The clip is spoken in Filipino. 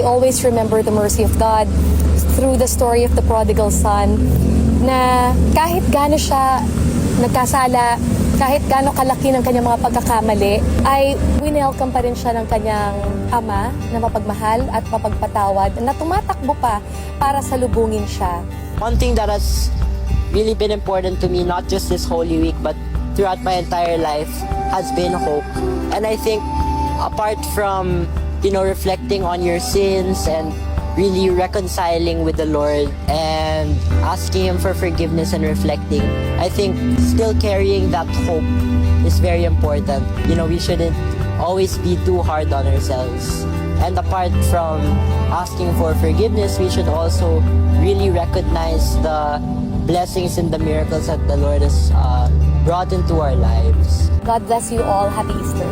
I always remember the mercy of God through the story of the prodigal son, na kahit gaano siya nagkasala, kahit gaano kalaki ng kanyang mga pagkakamali, ay winelcome pa rin siya ng kanyang ama na mapagmahal at mapagpatawad, na tumatakbo pa para salubungin siya. One thing that has really been important to me, not just this Holy Week, but throughout my entire life, has been hope. And I think apart from, reflecting on your sins and really reconciling with the Lord and asking Him for forgiveness and reflecting, I think still carrying that hope is very important. We shouldn't always be too hard on ourselves. And apart from asking for forgiveness, we should also really recognize the blessings and the miracles that the Lord has brought into our lives. God bless you all. Happy Easter.